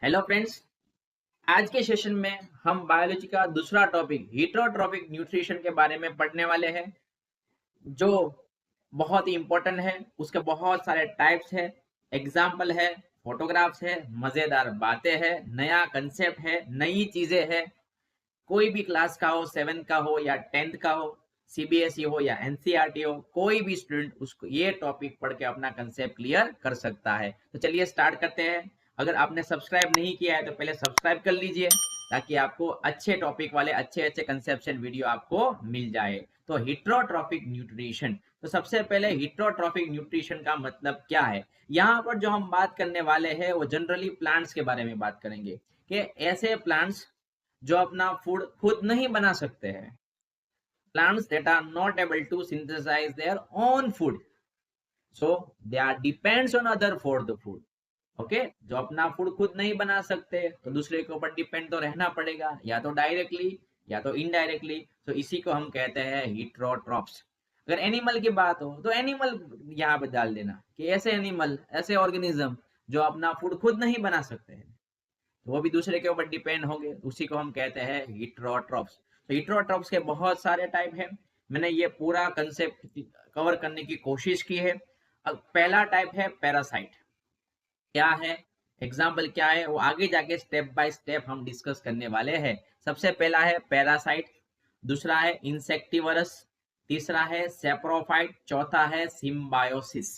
Hello friends, आज के session में हम बायोलॉजी का दूसरा टॉपिक हीटरोट्रॉपिक न्यूट्रिशन के बारे में पढ़ने वाले हैं, जो बहुत ही इंपॉर्टेंट है। उसके बहुत सारे टाइप्स है, एग्जाम्पल है, फोटोग्राफ्स है, मजेदार बातें हैं, नया कंसेप्ट है, नई चीजें हैं। कोई भी क्लास का हो, 7th का हो या 10th का हो, सीबीएसई हो या एनसीईआरटी हो, कोई भी स्टूडेंट उसको ये टॉपिक पढ़ के अपना कंसेप्ट क्लियर कर सकता है। तो चलिए स्टार्ट करते हैं। अगर आपने सब्सक्राइब नहीं किया है तो पहले सब्सक्राइब कर लीजिए, ताकि आपको अच्छे टॉपिक वाले अच्छे अच्छे कंसेप्शन वीडियो आपको मिल जाए। तो हीटरोट्रॉपिक न्यूट्रिशन, तो सबसे पहले हीटरोट्रॉपिक न्यूट्रिशन का मतलब क्या है। यहाँ पर जो हम बात करने वाले हैं वो जनरली प्लांट्स के बारे में बात करेंगे, कि ऐसे प्लांट्स जो अपना फूड खुद नहीं बना सकते हैं, plants that are not able to synthesize their own food, so they are depends on other for the food. Okay, जो अपना फूड खुद नहीं बना सकते तो दूसरे के ऊपर डिपेंड तो रहना पड़ेगा, या तो डायरेक्टली या तो इनडायरेक्टली। तो इसी को हम कहते हैं हीटरोट्रॉप्स। अगर एनिमल की बात हो तो एनिमल यहाँ पे डाल देना, कि ऐसे एनिमल, ऐसे ऑर्गेनिज्म जो अपना फूड खुद नहीं बना सकते हैं, तो वो भी दूसरे के ऊपर डिपेंड होंगे, उसी को हम कहते हैं हीटरोट्रॉप्स। तो हीटरोट्रॉप्स के बहुत सारे टाइप हैं, मैंने ये पूरा कंसेप्ट कवर करने की कोशिश की है। अब पहला टाइप है पैरासाइट। क्या है, एग्जाम्पल क्या है, वो आगे जाके स्टेप बाय स्टेप हम डिस्कस करने वाले हैं। सबसे पहला है पैरासाइट, दूसरा है इंसेक्टिवरस, तीसरा है सेप्रोफाइट, चौथा है सिम्बायोसिस।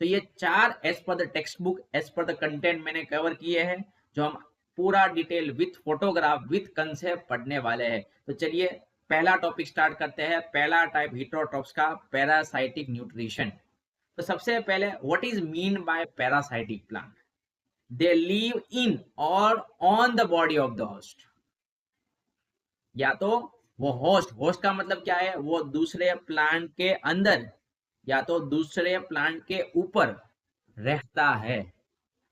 तो ये चार as per the textbook, as per the content मैंने कवर किए हैं, जो हम पूरा detail with photograph with concept पढ़ने वाले हैं। तो चलिए पहला टॉपिक स्टार्ट करते हैं। पहला टाइप हीटरोट्रॉप्स का, पैरासाइटिक न्यूट्रिशन। तो सबसे पहले what is mean by parasitic plant. They live in और on the body of the host. या तो वो होस्ट, होस्ट का मतलब क्या है, वो दूसरे प्लांट के अंदर या तो दूसरे प्लांट के ऊपर रहता है।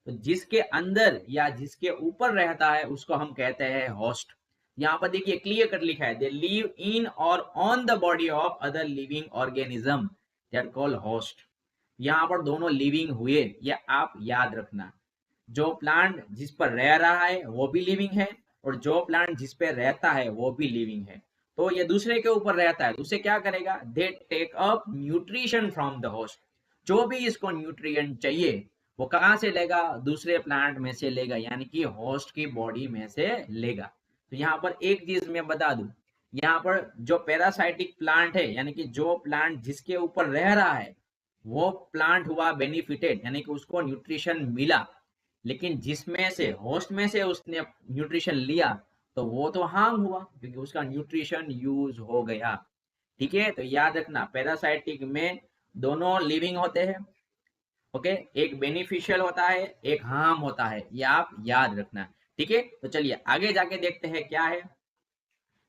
तो जिसके अंदर या जिसके ऊपर रहता है उसको हम कहते हैं होस्ट। यहाँ पर देखिए क्लियर कट लिखा है, दे लिव इन और on the body of other living organism, they are called host. यहाँ पर दोनों लिविंग हुए, ये आप याद रखना। जो प्लांट जिस पर रह रहा है वो भी लिविंग है, और जो प्लांट जिस पे रहता है वो भी लिविंग है। तो ये दूसरे के ऊपर रहता है तो उसे क्या करेगा, they take up nutrition from the host. जो भी इसको न्यूट्रिएंट चाहिए वो कहाँ से लेगा, दूसरे प्लांट में से लेगा, यानी कि होस्ट की बॉडी में से लेगा। तो यहाँ पर एक चीज मैं बता दूं, यहाँ पर जो पैरासाइटिक प्लांट है, यानी कि जो प्लांट जिसके ऊपर रह रहा है, वो प्लांट हुआ बेनिफिटेड, यानी कि उसको न्यूट्रिशन मिला। लेकिन जिसमें से होस्ट में से उसने न्यूट्रिशन लिया तो वो तो हार्म हुआ, क्योंकि उसका न्यूट्रिशन यूज हो गया। ठीक है, तो याद रखना पैरासाइटिक में दोनों लिविंग होते हैं। ओके, एक बेनिफिशियल होता है, एक हार्म होता है, ये आप याद रखना। ठीक है, तो चलिए आगे जाके देखते हैं क्या है।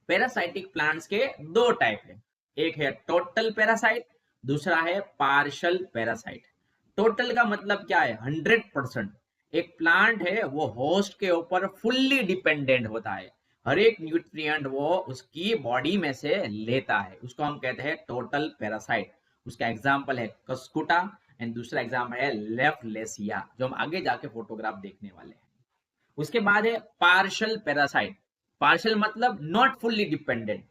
पैरासाइटिक प्लांट्स के दो टाइप है, एक है टोटल पैरासाइट, दूसरा है पार्शियल पैरासाइट। टोटल का मतलब क्या है, 100%। एक प्लांट है वो होस्ट के ऊपर फुल्ली डिपेंडेंट होता है, हर एक न्यूट्रिएंट वो उसकी बॉडी में से लेता है, उसको हम कहते हैं टोटल पैरासाइट। उसका एग्जांपल है कस्कुटा, एंड दूसरा एग्जांपल है लेफ्टलेसिया, जो हम आगे जाके फोटोग्राफ देखने वाले हैं। उसके बाद है पार्शियल पैरासाइट। पार्शियल मतलब not fully dependent,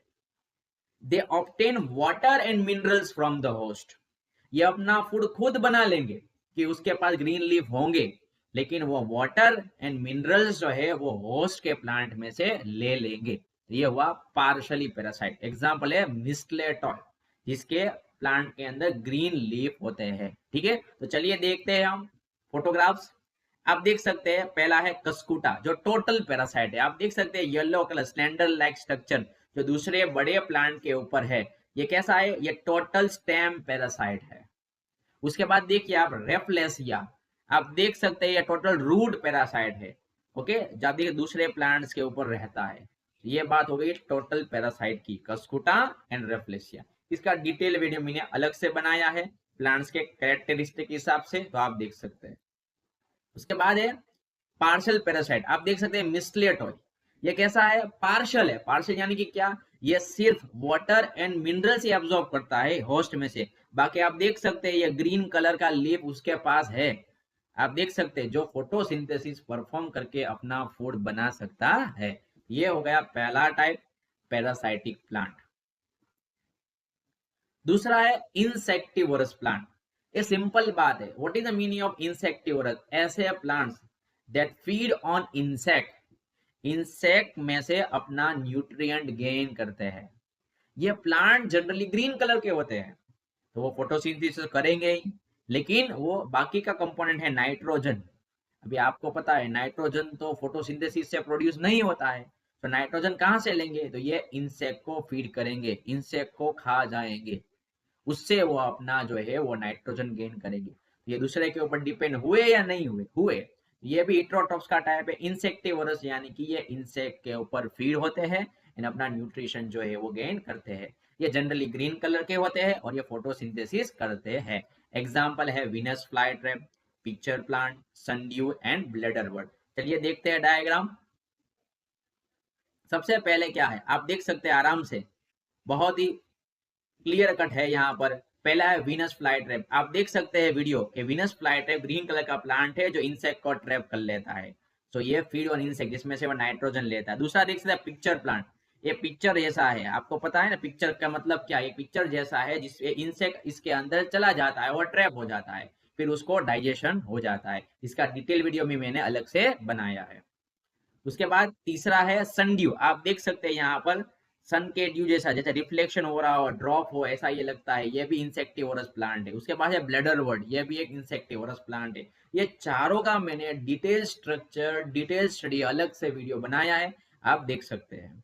they obtain water and minerals from the host. ये अपना फूड खुद बना लेंगे, कि उसके पास ग्रीन लीफ होंगे, लेकिन वो वाटर एंड मिनरल्स जो है वो होस्ट के प्लांट में से ले लेंगे। ये हुआ पार्शली पैरासाइट। एग्जांपल है मिस्टलेटॉय, जिसके प्लांट के अंदर ग्रीन लीफ होते हैं। ठीक है, तो चलिए देखते हैं हम फोटोग्राफ्स। आप देख सकते हैं पहला है कस्कुटा, जो टोटल पैरासाइट है। आप देख सकते हैं yellow colour slender like structure जो दूसरे बड़े प्लांट के ऊपर है, ये कैसा है, ये टोटल स्टेम पैरासाइट है। उसके बाद देखिए आप रेफलेसिया, आप देख सकते हैं ये टोटल रूट पैरासाइट है। ओके, जब देखिए दूसरे प्लांट्स के ऊपर रहता है। ये बात हो गई टोटल पैरासाइट की, कस्कुटा एंड रेफलेसिया। इसका डिटेल वीडियो मैंने अलग से बनाया है प्लांट्स के कैरेक्टरिस्टिक के हिसाब से, तो आप देख सकते हैं। उसके बाद है पार्शियल पैरासाइट, आप देख सकते हैं मिस्टलेटॉय। ये कैसा है, पार्शियल है। पार्शियल यानी कि क्या, ये सिर्फ वाटर एंड मिनरल से एब्जॉर्ब करता है होस्ट में से। बाकी आप देख सकते हैं ये ग्रीन कलर का लीफ उसके पास है, आप देख सकते हैं जो फोटोसिंथेसिस परफॉर्म करके अपना फूड बना सकता है। ये हो गया पहला टाइप, पैरासाइटिक प्लांट। दूसरा है इंसेक्टिवोरस प्लांट। ये सिंपल बात है, what is the meaning of insectivorous? ऐसे plants that feed on insect, insect में से अपना न्यूट्रिएंट गेन करते हैं। ये प्लांट जनरली ग्रीन कलर के होते हैं, तो वो फोटोसिंथेसिस करेंगे ही, लेकिन वो बाकी का कंपोनेंट है नाइट्रोजन। अभी आपको पता है नाइट्रोजन तो फोटोसिंथेसिस से प्रोड्यूस नहीं होता है, तो नाइट्रोजन कहाँ से लेंगे? तो ये इंसेक्ट को फीड करेंगे, इंसेक्ट को खा जाएंगे, उससे वो अपना जो है वो नाइट्रोजन गेन करेंगे। ये दूसरे के ऊपर डिपेंड हुए या नहीं हुए? हुए। ये भी हेटेरोट्रॉप्स का टाइप है, इंसेक्टिवोरस, यानी कि ये इंसेक्ट के ऊपर फीड होते हैं एंड अपना न्यूट्रिशन जो है वो गेन करते हैं। ये जनरली ग्रीन कलर के होते हैं और ये फोटोसिंथेसिस करते हैं। एग्जाम्पल है Venus fly trap, pitcher plant, sundew and bladder word. चलिए देखते हैं डायग्राम। सबसे पहले क्या है आप देख सकते हैं आराम से, बहुत ही क्लियर कट है यहाँ पर। पहला है वीनस फ्लाई ट्रैप। आप देख सकते हैं वीडियो कि Venus fly trap green colour का प्लांट है जो इंसेक्ट को ट्रैप कर लेता है। तो ये फीड ऑन इंसेक्ट, जिसमें से वो नाइट्रोजन लेता है। दूसरा देख सकते हैं पिक्चर प्लांट। ये पिक्चर जैसा है, आपको पता है ना पिक्चर का मतलब क्या है? पिक्चर जैसा है जिससे इंसेक्ट इसके अंदर चला जाता है और ट्रैप हो जाता है, फिर उसको डाइजेशन हो जाता है। इसका डिटेल वीडियो भी मैंने अलग से बनाया है। उसके बाद तीसरा है सनड्यू। आप देख सकते हैं यहाँ पर सन के ड्यू जैसा, जैसे रिफ्लेक्शन हो रहा हो, ड्रॉप हो, ऐसा ये लगता है। ये भी इंसेक्टिवोरस प्लांट है। उसके बाद है ब्लेडर वर्ड, ये भी एक इंसेक्टिवोरस प्लांट है। ये चारों का मैंने डिटेल स्ट्रक्चर, डिटेल स्टडी अलग से वीडियो बनाया है, आप देख सकते हैं।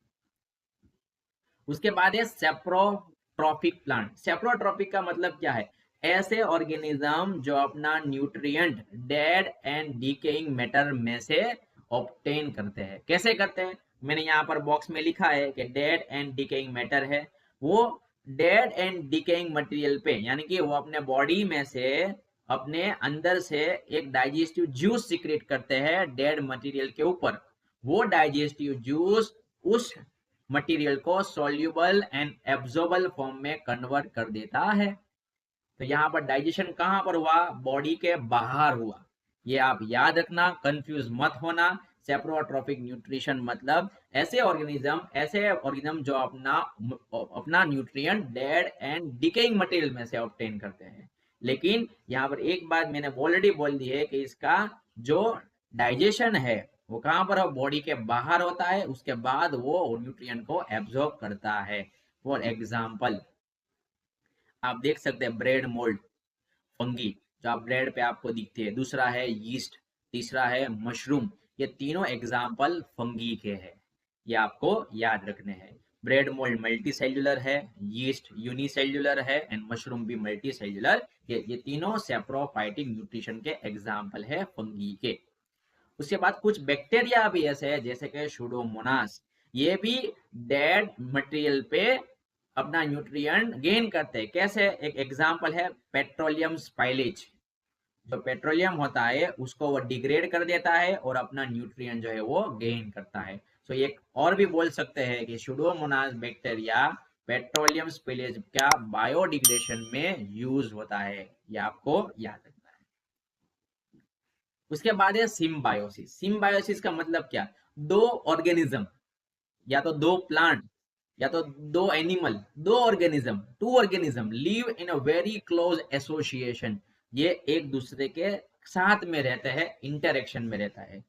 उसके बाद है सेप्रोट्रॉपिक प्लांट। सेप्रोट्रॉपिक का मतलब क्या है? ऐसे ऑर्गेनिज्म जो अपना nutrient dead and decaying matter में से ऑब्टेन करते हैं। कैसे करते हैं? मैंने यहाँ पर बॉक्स में लिखा है कि डेड एंड डिकेइंग मैटर है, वो डेड एंड डिकेइंग मटेरियल पे, यानी कि वो अपने बॉडी में से अपने अंदर से एक डाइजेस्टिव जूस सीक्रेट करते हैं डेड मटेरियल के ऊपर। वो डाइजेस्टिव जूस उस मटेरियल को सॉल्यूबल एंड एब्जॉर्बल फॉर्म में कन्वर्ट कर देता है। तो यहाँ पर डाइजेशन कहाँ पर हुआ? बॉडी के बाहर हुआ। ये आप याद रखना, कंफ्यूज मत होना। सेप्रोट्रॉपिक न्यूट्रिशन मतलब ऐसे ऑर्गेनिज्म जो अपना nutrient dead and decaying material में से ऑब्टेन करते हैं। लेकिन यहाँ पर एक बात मैंने ऑलरेडी बोल दी है कि इसका जो डाइजेशन है वो कहाँ पर हो? बॉडी के बाहर होता है, उसके बाद वो न्यूट्रिएंट को एब्जॉर्ब करता है। फॉर एग्जाम्पल आप देख सकते हैं ब्रेड मोल्ड, फंगी जो आप ब्रेड पे आपको दिखती है। दूसरा है यीस्ट, तीसरा है मशरूम। ये तीनों एग्जाम्पल फंगी के हैं, ये आपको याद रखने हैं। ब्रेड मोल्ड मल्टी सेल्युलर है, यीस्ट यूनिसेल्युलर है एंड मशरूम भी मल्टी सेल्युलर। ये तीनों सेप्रोफाइटिक न्यूट्रिशन के एग्जाम्पल है फंगी के। उसके बाद कुछ बैक्टीरिया भी ऐसे है जैसे कि सुडोमोनास, ये भी डेड मटेरियल पे अपना न्यूट्रिएंट गेन करते हैं। कैसे? एक एग्जांपल है पेट्रोलियम स्पाइलेज। जो पेट्रोलियम होता है उसको वो डिग्रेड कर देता है और अपना न्यूट्रिएंट जो है वो गेन करता है। तो एक और भी बोल सकते हैं कि सुडोमोनास बैक्टीरिया पेट्रोलियम स्पाइलेज का बायोडिग्रेडेशन में यूज होता है, ये आपको याद रखना है। उसके बाद है सिम्बायोसिस। सिम्बायोसिस का मतलब क्या? दो ऑर्गेनिज्म, या तो दो प्लांट या तो दो एनिमल, दो organism, two organism live in a very close association. ये एक दूसरे के साथ में रहते हैं, इंटरेक्शन में रहता है।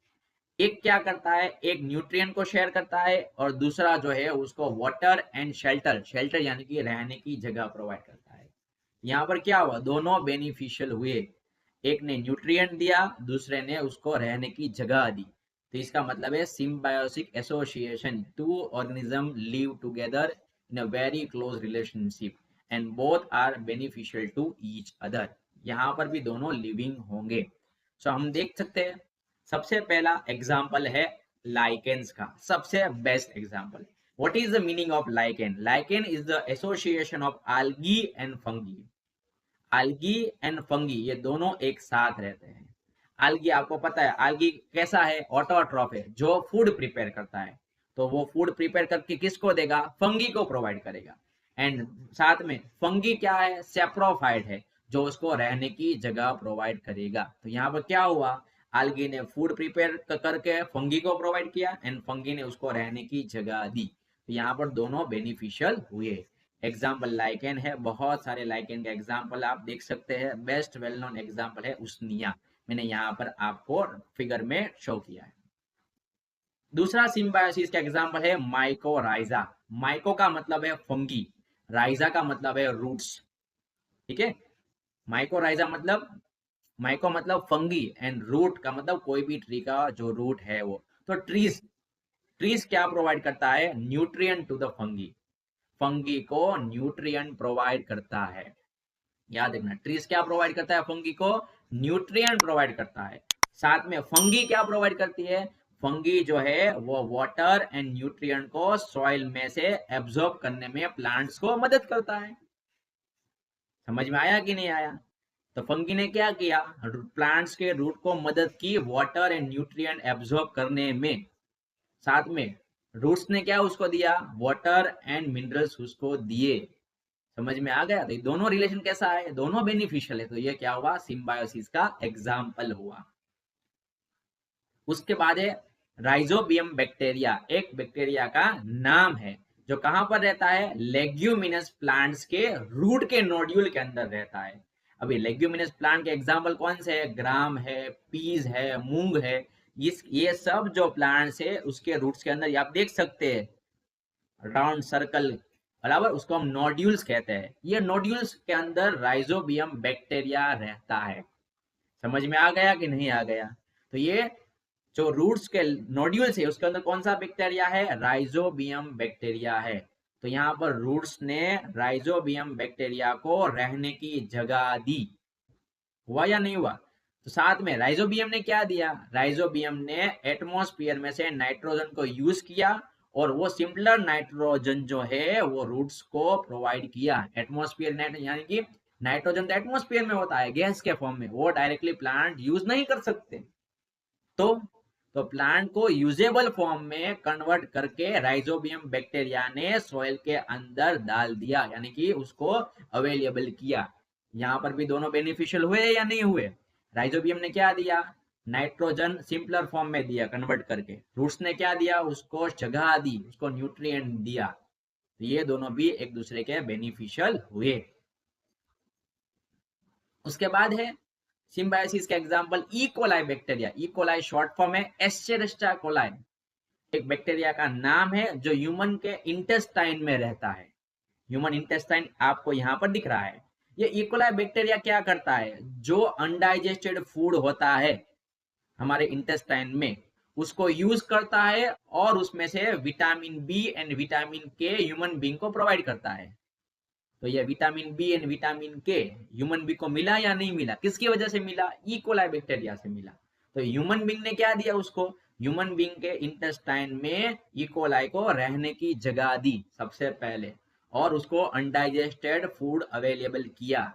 एक क्या करता है? एक न्यूट्रिएंट को शेयर करता है और दूसरा जो है उसको वाटर एंड शेल्टर, शेल्टर यानी कि रहने की जगह प्रोवाइड करता है। यहाँ पर क्या हुआ? दोनों बेनिफिशियल हुए, एक ने न्यूट्रिएंट दिया, दूसरे ने उसको रहने की जगह दी। तो इसका मतलब है symbiotic association, two organism live together in a very close relationship and both are beneficial to each other. यहाँ पर भी दोनों लिविंग होंगे। सो हम देख सकते हैं सबसे पहला एग्जाम्पल है लाइकेन्स का, सबसे best example. What is the meaning of lichen? Lichen is the association of algae and fungi. algae and fungi ये दोनों एक साथ रहते हैं। algae आपको पता है, algae कैसा है? ऑटोट्रॉफ है, जो फूड प्रिपेयर करता है। तो वो फूड प्रिपेयर करके किसको देगा? फंगी को प्रोवाइड करेगा। एंड साथ में फंगी क्या है? सेप्रोफाइट है, जो उसको रहने की जगह प्रोवाइड करेगा। तो यहाँ पर क्या हुआ, algae ने फूड प्रिपेयर करके फंगी को प्रोवाइड किया एंड फंगी ने उसको रहने की जगह दी। तो यहाँ पर दोनों बेनिफिशियल हुए। एग्जाम्पल लाइकेन है, बहुत सारे लाइकेन का एग्जाम्पल आप देख सकते हैं। बेस्ट वेल नोन एग्जाम्पल है उसनिया, मैंने यहाँ पर आपको फिगर में शो किया है। दूसरा सिम्बायोसिस का एग्जाम्पल है माइकोराइजा। माइको का मतलब है फंगी, राइजा का मतलब है रूट्स। ठीक है, माइकोराइजा मतलब, माइको मतलब फंगी एंड रूट का मतलब कोई भी ट्री का जो रूट है वो। तो ट्रीज, ट्रीज क्या प्रोवाइड करता है, nutrient to the fungi, fungi को न्यूट्रिएंट प्रोवाइड करता है। याद रखना, ट्रीज क्या प्रोवाइड करता है, फंगी को न्यूट्रिएंट प्रोवाइड करता है। साथ में फंगी क्या प्रोवाइड करती है, फंगी जो है वो वाटर एंड न्यूट्रिएंट को सॉइल में से एब्जॉर्ब करने में प्लांट्स को मदद करता है। समझ में आया कि नहीं आया? तो फंगी ने क्या किया, प्लांट्स के रूट को मदद की वाटर एंड न्यूट्रिएंट एब्जॉर्ब करने में। साथ में रूट्स ने क्या उसको दिया, वाटर एंड मिनरल्स उसको दिए। समझ में आ गया? तो दोनों रिलेशन कैसा है, दोनों बेनिफिशियल है। तो ये क्या हुआ, सिम्बायोसिस का एग्जाम्पल हुआ। उसके बाद है राइजोबियम बैक्टीरिया, एक बैक्टीरिया का नाम है जो कहां पर रहता है, लेग्यूमिनस प्लांट्स के रूट के नोड्यूल के अंदर रहता है। अभी लेग्यूमिनस प्लांट के एग्जाम्पल कौन से है, ग्राम है, पीज है, मूंग है। ये सब जो प्लांट्स है उसके रूट्स के अंदर आप देख सकते हैं राउंड सर्कल, बराबर, उसको हम नोड्यूल्स कहते हैं। ये नोड्यूल्स के अंदर राइजोबियम बैक्टीरिया रहता है। समझ में आ गया कि नहीं आ गया? तो ये जो रूट्स के नोड्यूल्स है उसके अंदर कौन सा बैक्टीरिया है, राइजोबियम बैक्टीरिया है। तो यहाँ पर रूट्स ने राइजोबियम बैक्टीरिया को रहने की जगह दी। हुआ या नहीं हुआ? तो साथ में राइजोबियम ने क्या दिया, राइजोबियम ने एटमॉस्फेयर में से नाइट्रोजन को यूज किया और वो सिंपलर नाइट्रोजन जो है वो रूट्स को प्रोवाइड किया। एटमॉस्फेयर यानी कि नाइट्रोजन तो एटमॉस्फेयर में होता है गैस के फॉर्म में, वो डायरेक्टली प्लांट यूज नहीं कर सकते। तो प्लांट को यूजेबल फॉर्म में कन्वर्ट करके राइजोबियम बैक्टीरिया ने सॉइल के अंदर डाल दिया, यानी कि उसको अवेलेबल किया। यहाँ पर भी दोनों बेनिफिशियल हुए या नहीं हुए? राइजोबियम ने क्या दिया, नाइट्रोजन सिंपलर फॉर्म में दिया कन्वर्ट करके। रूट्स ने क्या दिया, उसको जगह दी, उसको न्यूट्रिएंट दिया। तो ये दोनों भी एक दूसरे के बेनिफिशियल हुए। उसके बाद है सिम्बायोसिस का example E coli bacteria. E coli short form है एस्चेरिस्टा कोलाई, एक बैक्टीरिया का नाम है जो ह्यूमन के इंटेस्टाइन में रहता है। ह्यूमन इंटेस्टाइन आपको यहाँ पर दिख रहा है। ये इकोलाई बैक्टीरिया क्या करता है, जो अनडाइजेस्टेड फूड होता है हमारे इंटेस्टाइन में उसको यूज करता है और उसमें से विटामिन बी एंड विटामिन के ह्यूमन बीइंग को प्रोवाइड करता है। तो ये विटामिन बी एंड विटामिन के ह्यूमन बीइंग को मिला या नहीं मिला, किसकी वजह से मिला, इकोलाई बैक्टीरिया से मिला। तो ह्यूमन बीइंग ने क्या दिया उसको, ह्यूमन बीइंग के इंटेस्टाइन में इकोलाई को रहने की जगह दी सबसे पहले और उसको अनडाइजेस्टेड फूड अवेलेबल किया।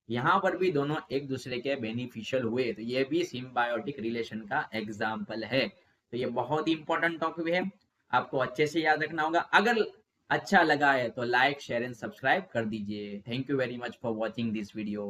यहाँ पर भी दोनों एक दूसरे के बेनिफिशियल हुए। तो ये भी सिम्बायोटिक रिलेशन का एग्जाम्पल है। तो ये बहुत ही इंपॉर्टेंट टॉपिक है, आपको अच्छे से याद रखना होगा। अगर अच्छा लगा है तो लाइक शेयर एंड सब्सक्राइब कर दीजिए। Thank you very much for watching this video.